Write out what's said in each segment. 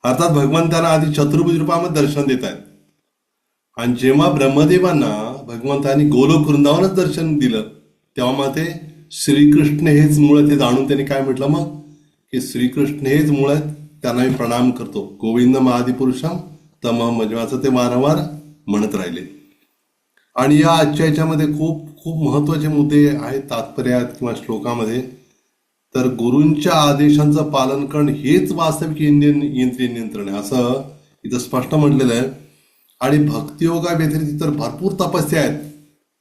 अर्थात भगवंतांना आधी चतुर्भुज रूपामध्ये दर्शन देत आहेत. आणि जेव्हा ब्रह्मदेवांना भगवंतांनी गोलोक वृंदावनच दर्शन दिलं, तेव्हा मग ते श्रीकृष्ण हेच मूळ ते जाणून त्यांनी काय म्हटलं मग, की श्रीकृष्ण हेच मूळ आहेत, त्यांना मी प्रणाम करतो. गोविंद महादिपुरुषम तमहम भजाम्यचं ते वारंवार म्हणत राहिले. आणि या आजच्या याच्यामध्ये खूप खूप महत्वाचे मुद्दे आहेत तात्पर्यात किंवा श्लोकामध्ये. तर गुरूंच्या आदेशांचं पालन करणं हेच वास्तविक इंद्रिय नियंत्रण आहे, असं इथं स्पष्ट म्हटलेलं आहे. आणि भक्तियोगा व्यतिरिक्त तर भरपूर तपस्या आहेत,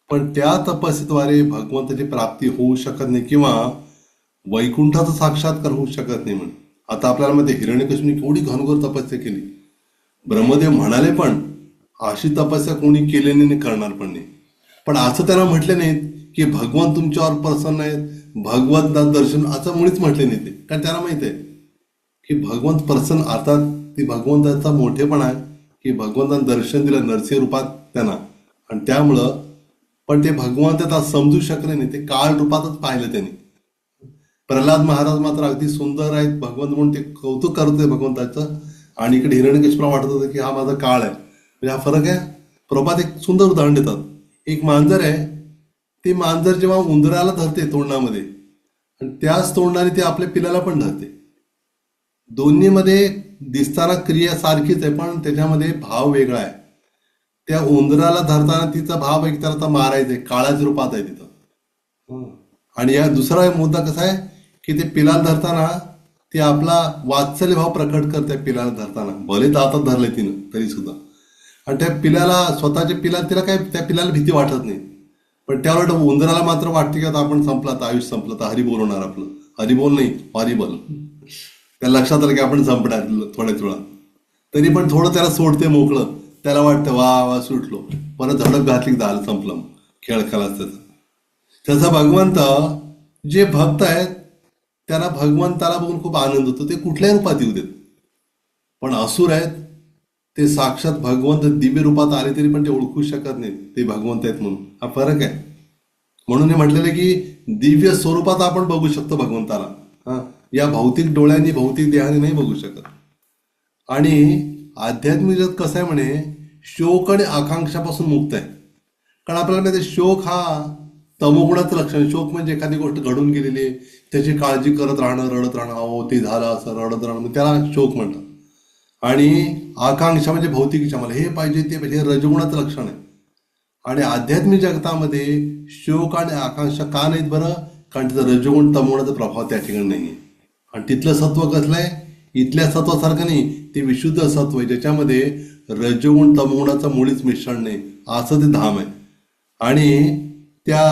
पण त्या तपस्येद्वारे भगवंताची प्राप्ती होऊ शकत नाही किंवा वैकुंठाचा साक्षात्कार होऊ शकत नाही. म्हणून आता आपल्याला मध्ये हिरण्यकश्यपूने केवढी घनघोर तपस्या केली. ब्रह्मदेव म्हणाले पण अशी तपस्या कोणी केली नाही, करणार पण नाही. पण असं त्यांना म्हटले नाहीत की भगवान तुमच्यावर प्रसन्न आहेत, भगवंत दर्शन, असं मुळीच म्हटले नाही ते. कारण त्यांना माहित आहे की भगवंत प्रसन्न, अर्थात ती भगवंताचा मोठेपणा आहे की भगवंतानं दर्शन दिलं नरसिंह रूपात त्यांना. आणि त्यामुळं पण ते भगवंत आता समजू शकले नाही, ते काळ रूपातच पाहिलं त्यांनी. प्रल्हाद महाराज मात्र अगदी सुंदर आहेत भगवंत म्हणून ते कौतुक करत होते भगवंताचं. आणि इकडे हिरण्यकश्यपूला वाटत होतं की हा माझा काळ आहे. म्हणजे हा फरक आहे. प्रभात एक सुंदर उदाहरण देतात. एक मांजर आहे, ती मांजर जेव्हा उंदराला धरते तोंडामध्ये आणि त्याच तोंडाने ते आपल्या पिलाला पण धरते. दोन्हीमध्ये दिसताना क्रिया सारखीच आहे, पण त्याच्यामध्ये भाव वेगळा आहे. त्या उंदराला धरताना तिचा भाव एक तर आता मारायचा आहे, काळाच्या रूपात आहे तिथं. आणि या दुसरा मुद्दा कसा आहे की ते पिलाला धरताना ते आपला वात्सल्य भाव प्रकट करते. पिलाला धरताना भले दातात धरले तिनं तरी सुद्धा. आणि त्या पिलाला, स्वतःच्या पिलाला, तिला काय त्या पिलाला भीती वाटत नाही. पण त्यावर उंदराला मात्र वाटते की आता आपण संपला, आता आयुष्य संपलं, तर हरिबोल होणार आपलं. हरिबोल नाही, हरिबोल. त्या लक्षात आलं की आपण संपणार थोड्याच वेळा. तरी पण थोडं त्याला सोडते मोकळं. त्याला वाटतं वा वा सुटलो, परत झडप घातली की झालं, संपलं, खेळ खेळाच त्याचा. तसा भगवंत जे भक्त आहेत त्यांना भगवंताला बघून खूप आनंद होतो, ते कुठल्याही रूपात येऊ देत. पण असुर आहेत ते साक्षात भगवंत दिव्य रूपात आले तरी पण ते ओळखू शकत नाहीत ते भगवंत आहेत म्हणून. हा फरक आहे. म्हणून हे म्हटलेलं की दिव्य स्वरूपात आपण बघू शकतो भगवंताला. हा, या भौतिक डोळ्यांनी, भौतिक देहाने नाही बघू शकत. आणि आध्यात्मिक जगत कसं आहे म्हणे, शोक आणि आकांक्षापासून मुक्त आहे. कारण आपल्याला माहिती आहे शोक हा तमोगुणाचं लक्षण. शोक म्हणजे एखादी गोष्ट घडून गेलेली आहे, त्याची काळजी करत राहणं, रडत राहणं, अहो ते झालं असं रडत राहणं, त्याला शोक म्हणतात. आणि आकांक्षा म्हणजे भौतिक इच्छा, मला हे पाहिजे ते पाहिजे, हे रजगुणाचं लक्षण आहे. आणि आध्यात्मिक जगतामध्ये शोक आणि आकांक्षा का नाहीत बरं? कारण तिथं रजगुण तमोगुणाचा प्रभाव त्या ठिकाणी नाही आहे. आणि तिथलं सत्व कसलं आहे? इथल्या सत्वासारखं नाही, ते विशुद्ध सत्व आहे ज्याच्यामध्ये रजगुण तमोगुणाचं मुळीच मिश्रण नाही, असं ते धाम आहे. आणि त्या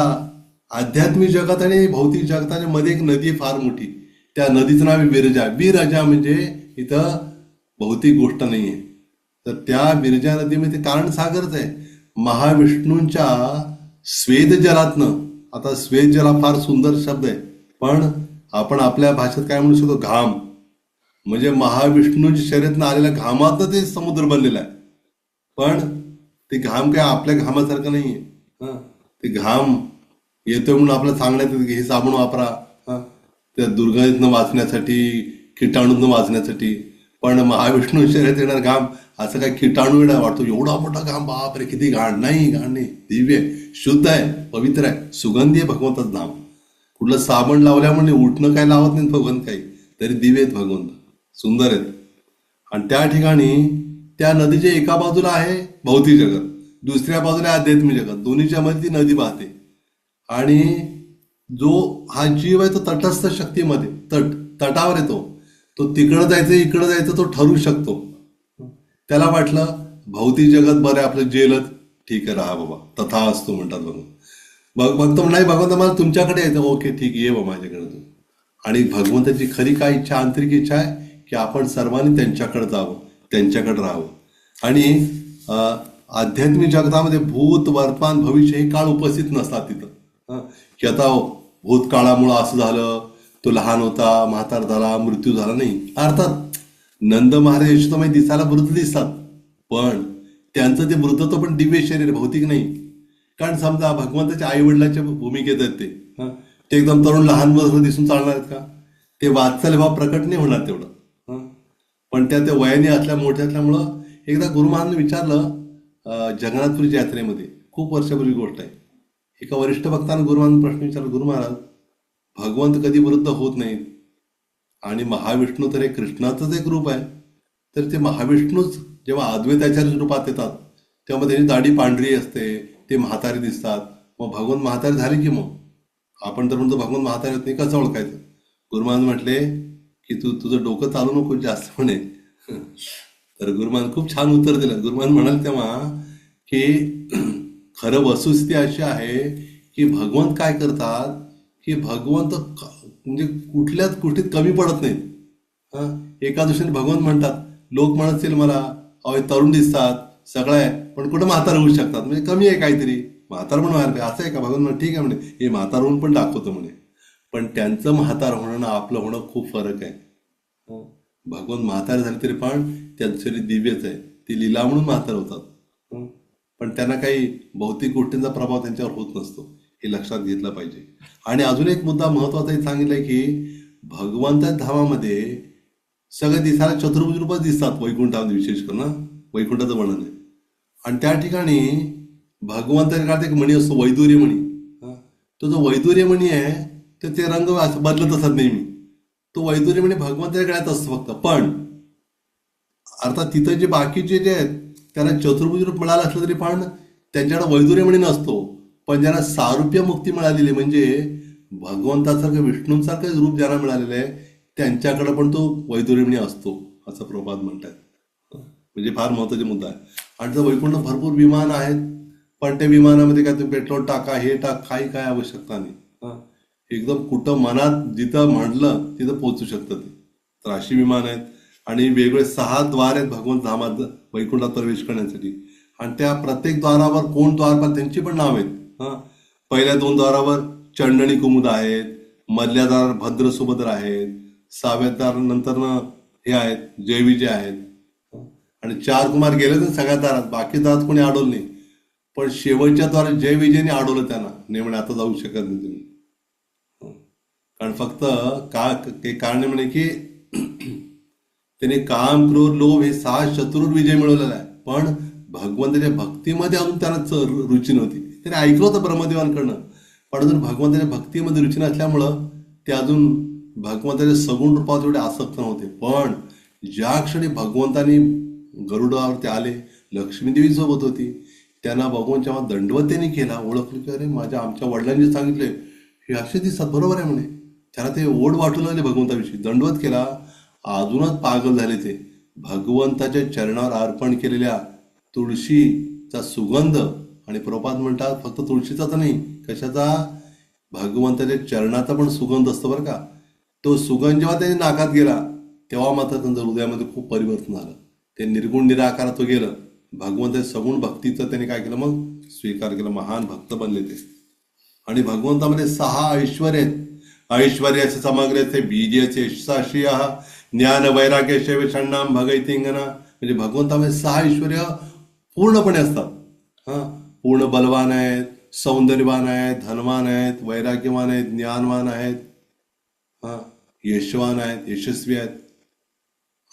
आध्यात्मिक जगत आणि भौतिक जगताच्या मध्ये एक नदी आहे फार मोठी. त्या नदीचं नाव आहे विरजा. विरजा म्हणजे इथं भौतिक गोष्ट नाही आहे. तर त्या विरजा नदीमध्ये कारण सागरच आहे. महाविष्णूंच्या स्वेद जलातनं, आता स्वेद जल हा फार सुंदर शब्द आहे, पण आपण आपल्या भाषेत काय म्हणू शकतो, घाम. म्हणजे महाविष्णूंच्या शरीरातनं आलेल्या घामातनं ते समुद्र बनलेला आहे. पण ते घाम काय आपल्या घामासारखं नाही आहे. ते घाम येतोय म्हणून आपल्याला सांगण्यात येतं की हे साबण वापरा, त्या दुर्गंधीतनं वाचण्यासाठी, किटाणूतनं वाचण्यासाठी. पण महाविष्णू शरीरात येणार घाम असं काय किटाणू येणार वाटतो, एवढा मोठा घाम, बापरे किती घाण. नाही, घाण नाही, दिव्य आहे, शुद्ध आहे, पवित्र आहे, सुगंधी आहे भगवंताचं नाम. कुठलं साबण लावल्यामुळे उठणं काय लावत नाही भगवंत काही, तरी दिव्य आहेत भगवंत, सुंदर आहेत. आणि त्या ठिकाणी त्या नदीच्या एका बाजूला आहे भौतिक जगत, दुसऱ्या बाजूला आध्यात्मिक जगत, दोन्हीच्या मध्ये ती नदी वाहते. आणि जो हा जीव आहे तो तटस्थ शक्तीमध्ये, तटावर येतो. तो तिकडं जायचं इकडं जायचं तो ठरवू शकतो. त्याला वाटलं भौतिक जगत बरं आहे आपलं, जेलत ठीक आहे, राहा बाबा, तथा असतो म्हणतात भगवंत. नाही भगवंत मला तुमच्याकडे यायचं, ओके ठीक, ये बाबा माझ्याकडे तू. आणि भगवंताची खरी काय इच्छा, आंतरिक इच्छा आहे की आपण सर्वांनी त्यांच्याकडे जावं, त्यांच्याकडे राहावं. आणि आध्यात्मिक जगतामध्ये भूत, वर्तमान, भविष्य हे काळ उपस्थित नसतात तिथं. की आता भूतकाळामुळं असं झालं, तो लहान होता, म्हातार झाला, मृत्यू झाला, नाही. अर्थात नंद महाराज यशोदामाई दिसायला वृद्ध दिसतात, पण त्यांचं ते वृद्धत्व पण दिव्य शरीर, भौतिक नाही. कारण समजा भगवंताच्या आई वडिलांच्या भूमिकेत आहेत ते एकदम तरुण लहान दिसून चालणार आहेत का? ते वात्सल्य भाव प्रकट नाही होणार तेवढं. पण त्या वयाने मोठ्या असल्यामुळं एकदा गुरु महाराजांनी विचारलं, जगन्नाथपुरीच्या यात्रेमध्ये खूप वर्षापूर्वी गोष्ट आहे. एका वरिष्ठ भक्तानं गुरु महाराजांना प्रश्न विचारला, गुरु महाराज, भगवंत कधी वृद्ध होत नाहीत आणि महाविष्णू तर हे कृष्णाचंच एक रूप आहे, तर ते महाविष्णूच जेव्हा अद्वैताचार्य रूपात येतात तेव्हा त्यांची दाढी पांढरी असते, ते म्हातारे दिसतात, मग भगवंत म्हातारे झाले की मग आपण तर म्हणतो भगवंत म्हातारे होत नाही, कसं ओळखायचं? गुरु महाराज म्हटले की तुझं डोकं चालू नको जास्त म्हणे. तर गुरु महाराज खूप छान उत्तर दिलं. गुरु महाराज म्हणाल तेव्हा की खरं वस्तुस्थिती अशी आहे की भगवंत काय करतात की भगवंत म्हणजे कुठल्याच गोष्टीत कमी पडत नाहीत. एका दृष्टीने भगवंत म्हणतात, लोक म्हणत असेल मला अहो तरुण दिसतात सगळं आहे पण कुठं म्हातार होऊ शकतात, म्हणजे कमी आहे काहीतरी, म्हातार पण व्हायला पाहिजे असं आहे का? भगवंत म्हणे ठीक आहे म्हणे, हे म्हातार होऊन पण दाखवतो म्हणे. पण त्यांचं म्हातार होणं ना आपलं होणं खूप फरक आहे. भगवंत म्हातार झाले तरी पण त्यांचं शरीर दिव्यच आहे, ते लीला म्हणून म्हातार होतात. पण त्यांना काही भौतिक गोष्टींचा प्रभाव त्यांच्यावर होत नसतो, हे लक्षात घेतलं पाहिजे. आणि अजून एक मुद्दा महत्वाचा सांगितलाय की भगवंत धामामध्ये सगळे दिसायला चतुर्भुज रूपच दिसतात, वैकुंठामध्ये विशेष करून वैकुंठाचं वर्णन आहे. आणि त्या ठिकाणी भगवंताच्या एक मणी असतो वैदुर्य मणी. तो जो वैदुर्य मणी आहे तर ते रंग बदलत असतात नेहमी. तो वैदुर्य मणी भगवंताच्या गळ्यात असतो फक्त. पण अर्थात तिथं जे बाकीचे जे आहेत त्यांना चतुर्भुज रूप मिळालं असलं तरी पण त्यांच्याकडे वैदुर्य मणी नसतो. पण ज्यांना सारूप्य मुक्ती मिळालेली म्हणजे भगवंतासारखं विष्णूंसारखं रूप ज्यांना मिळालेलं आहे त्यांच्याकडे पण तो वैदुर्यमणी असतो असं प्रभात म्हणतात. म्हणजे फार महत्वाचा मुद्दा आहे. आणि तर वैकुंठ भरपूर विमान आहेत पण त्या विमानामध्ये काय तुम्ही पेट्रोल टाका हे टाक काही काय आवश्यकता नाही. एकदम कुठं मनात जिथं म्हणलं तिथं पोहोचू शकतं ते. तर अशी विमान आहेत. आणि वेगवेगळे 6 द्वार आहेत भगवंत धामात वैकुंठात प्रवेश करण्यासाठी. आणि त्या प्रत्येक द्वारावर कोण द्वारपाल त्यांची पण नाव आहेत. पहिल्या 2 द्वारावर चंडणी कुमुद आहेत, मधल्या द्वारावर भद्र सुभद्र आहेत, 6व्या द्वार नंतर हे आहेत जयविजय आहेत. आणि 4 कुमार गेले तर सगळ्या दारात, बाकी दारात कोणी अडवलं नाही. पण शेवटच्या द्वारे जयविजयने अडवलं त्यांना, नाही म्हणे आता जाऊ शकत नाही तुम्ही. कारण फक्त कारण म्हणे की त्याने काम क्रोध लोभ हे 6 शत्रूर विजय मिळवलेला आहे. पण भगवंताच्या भक्तीमध्ये अजून त्यांना रुची नव्हती. त्याने ऐकलं होतं ब्रह्मदेवांकडनं पण अजून भगवंताच्या भक्तीमध्ये रुची नसल्यामुळं ते अजून भगवंताच्या सगुण रूपात एवढे आसक्त नव्हते. पण ज्या क्षणी भगवंतानी गरुडावरती आले, लक्ष्मीदेवी सोबत होती, त्यांना बघून जेव्हा दंडवत त्यांनी केला, ओळखलं की अरे आमच्या वडिलांनी सांगितले हे असे दिसतात, बरोबर आहे म्हणे. त्याला ते ओढ वाटू लागले भगवंताविषयी, दंडवत केला. अजूनच पागल झाले ते. भगवंताच्या चरणावर अर्पण केलेल्या तुळशीचा सुगंध, आणि प्रपात म्हणतात फक्त तुळशीचाच नाही, कशाचा? भगवंताच्या चरणाचा पण सुगंध असतो बरं का. तो सुगंध जेव्हा त्याने नाकात गेला तेव्हा मात्र त्यांच्या हृदयामध्ये खूप परिवर्तन झालं. ते निर्गुण निराकारात गेलं. भगवंताच्या सगुण भक्तीचं त्याने काय केलं मग स्वीकार केला, महान भक्त बनले ते. आणि भगवंतामध्ये 6 ऐश्वर्य आहेत. ऐश्वर्याचे समग्रचे बीजेचे शाशिय ज्ञान वैराग्य शैवषण्णाम भगैतिंगना. म्हणजे भगवंतामध्ये 6 ऐश्वर्य पूर्णपणे असतात. पूर्ण बलवान आहेत, सौंदर्यवान आहेत, धनवान आहेत, वैराग्यवान आहेत, ज्ञानवान आहेत, यशवान आहेत, यशस्वी आहेत.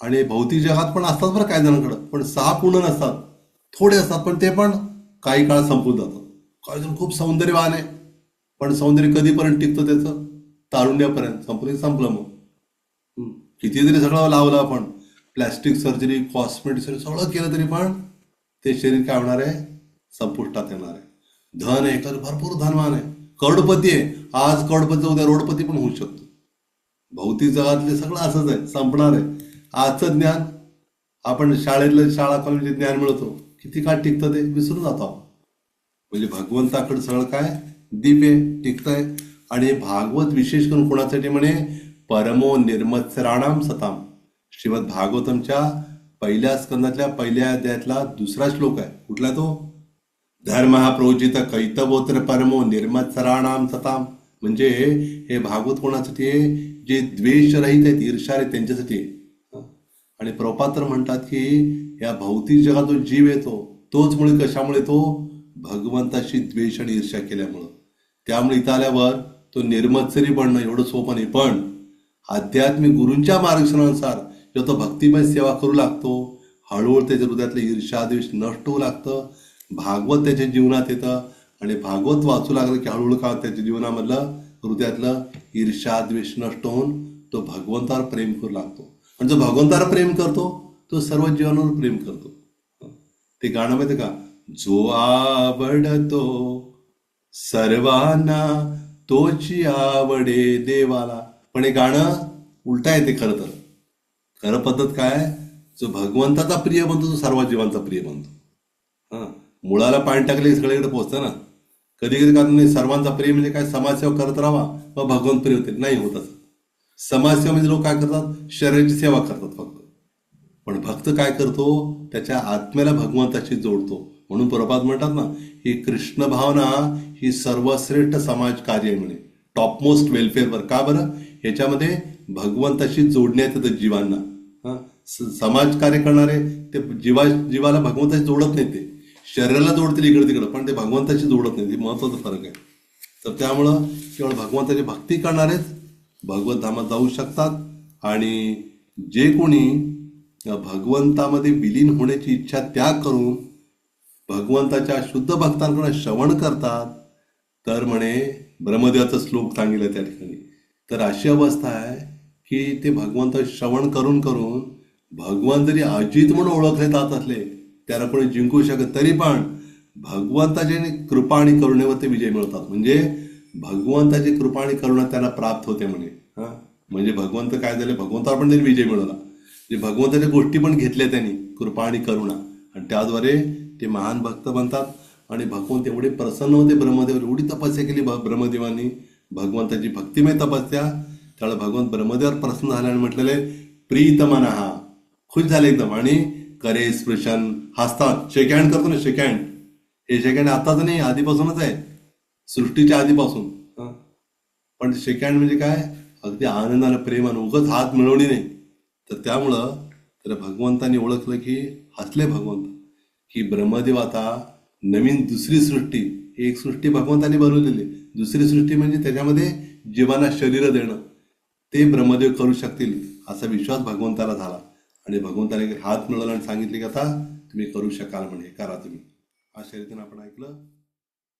आणि भौतिक जगात पण असतात बरं काही जणांकडं, पण 6 पूर्ण नसतात, थोडे असतात. पण ते पण काही काळ संपून जातात. काही जण खूप सौंदर्यवान आहे पण सौंदर्य कधीपर्यंत टिकतं त्याचं? तारुण्यापर्यंत. संपलं मग. किती जरी सगळं लावलं आपण, प्लॅस्टिक सर्जरी, कॉस्मेटिक सर्जरी सगळं केलं तरी पण ते शरीर काय होणार आहे? संपुष्टात येणार आहे. धन आहे तर भरपूर धनवान आहे, करोडपती आहे, आज करोडपती उद्या रोडपती पण होऊ शकतो. भौतिक जगातले सगळं असंच आहे, संपणार आहे. आजचं ज्ञान आपण शाळा कॉलेजचे ज्ञान मिळवतो, किती काळ टिकतं ते विसरून जातो आपण. म्हणजे भगवंताकडे सगळं काय दिव्य टिकतंय. आणि भागवत विशेष करून कोणासाठी म्हणे? परमो निर्मत्सराणाम सताम. श्रीमद भागवतमच्या 1ल्या स्कंदातल्या 1ल्या अध्यायातला 2रा श्लोक आहे. कुठला तो? धर्म हा प्रोजित कैतवोत्र परमो निर्मत्सराणाम सताम. म्हणजे हे भागवत कोणासाठी आहे? जे द्वेषरहित आहेत, ईर्षारहित त्यांच्यासाठी आहे. आणि प्रपात्र म्हणतात की या भौतिक जगात जो जीव येतो तोच मुळे कशामुळे? तो भगवंताशी द्वेष आणि ईर्ष्या केल्यामुळं. त्यामुळे इथं आल्यावर तो निर्मत्सरी बनणं एवढं सोपं नाही. पण आध्यात्मिक गुरूंच्या मार्गदर्शनानुसार जेव्हा तो भक्तिमय सेवा करू लागतो, हळूहळू त्याच्या हृदयातलं ईर्ष्या द्वेष नष्ट होऊ लागतं, भागवत त्याच्या जीवनात येतं आणि भागवत वाचू लागलं की हळूहळू का त्याच्या जीवनामधलं हृदयातलं ईर्ष्या द्वेष नष्ट होऊन तो भगवंतावर प्रेम करू लागतो. आणि जो भगवंतावर प्रेम करतो तो सर्व जीवनावर प्रेम करतो. ते गाणं माहिती का, जो आवडतो सर्वांना तोची आवडे देवाला. पण हे गाणं उलटा येते खरं तर. खरं पद्धत काय, जो भगवंताचा प्रिय बनतो तो सर्व जीवांचा प्रिय बनतो. हा, मुळाला पाणी टाकले सगळीकडे पोहोचतं ना. कधी कधी कारण नाही, सर्वांचा प्रिय म्हणजे काय, समाजसेवा करत राहा मग भगवंत प्रिय होते, नाही होत असं. समाजसेवा म्हणजे लोक काय करतात, शरीराची सेवा करतात फक्त. पण भक्त काय करतो, त्याच्या आत्म्याला भगवंताशी जोडतो. म्हणून प्रभात म्हणतात ना, ही कृष्ण भावना ही सर्वश्रेष्ठ समाज कार्य आहे म्हणे, टॉपमोस्ट वेलफेअरवर. का बरं, ह्याच्यामध्ये भगवंताशी जोडण्यात येतं जीवांना. हा, समाज कार्य करणारे ते जीवाला भगवंताशी जोडत नाही, ते शरीराला जोडतील इकडे तिकडं, पण ते भगवंताशी जोडत नाही. हे महत्वाचा फरक आहे. तर त्यामुळं केवळ भगवंताची भक्ती करणारेच भगवत धामात जाऊ शकतात. आणि जे कोणी भगवंतामध्ये विलीन होण्याची इच्छा त्याग करून भगवंताच्या शुद्ध भक्तांकडे श्रवण करतात, तर म्हणे ब्रह्मदेवाचा श्लोक सांगितलं त्या ठिकाणी, तर अशी अवस्था आहे की ते भगवंत श्रवण करून करून भगवान जरी अजित म्हणून ओळखले जात असले, त्याला कोणी जिंकू शकत, तरी पण भगवंताची कृपा आणि करुणेवर ते विजय मिळतात. म्हणजे भगवंताची कृपा आणि करुणा त्यांना प्राप्त होते म्हणे. हा, म्हणजे भगवंत काय झाले, भगवंतावर पण त्यांनी विजय मिळवला. म्हणजे भगवंताच्या गोष्टी पण घेतल्या त्यांनी, कृपा आणि करुणा, आणि त्याद्वारे ते महान भक्त बनतात. आणि भगवंत एवढे प्रसन्न होते ब्रह्मदेवावर, एवढी तपस्या केली ब्रह्मदेवांनी, भगवंताची भक्तिमय तपस्या. त्यावेळेला भगवंत ब्रह्मदेवावर प्रसन्न झाल्याने म्हटलेले प्रीत मनहा, खुश झाले एकदम. आणि करे स्पृशन, हसतात, शेक हँड करतो ना, शेक हँड. हे शेक हँड आताच नाही, आधीपासूनच आहे, सृष्टीच्या आधीपासून. पण शेक हँड म्हणजे काय, अगदी आनंदानं प्रेमानं, उगाच हात मिळवणी नाही. तर त्यामुळं तर भगवंतांनी ओळखलं की हसले भगवंत, की ब्रह्मदेव आता नवीन दुसरी सृष्टी, एक सृष्टी भगवंतांनी बनवलेली, दुसरी सृष्टी म्हणजे त्याच्यामध्ये जीवांना शरीर देणं, ते ब्रह्मदेव करू शकतील असा विश्वास भगवंताला झाला. आणि भगवंताने हात मिळवला आणि सांगितले की आता तुम्ही करू शकाल, म्हणजे करा तुम्ही. अशा रीतीने आपण ऐकलं.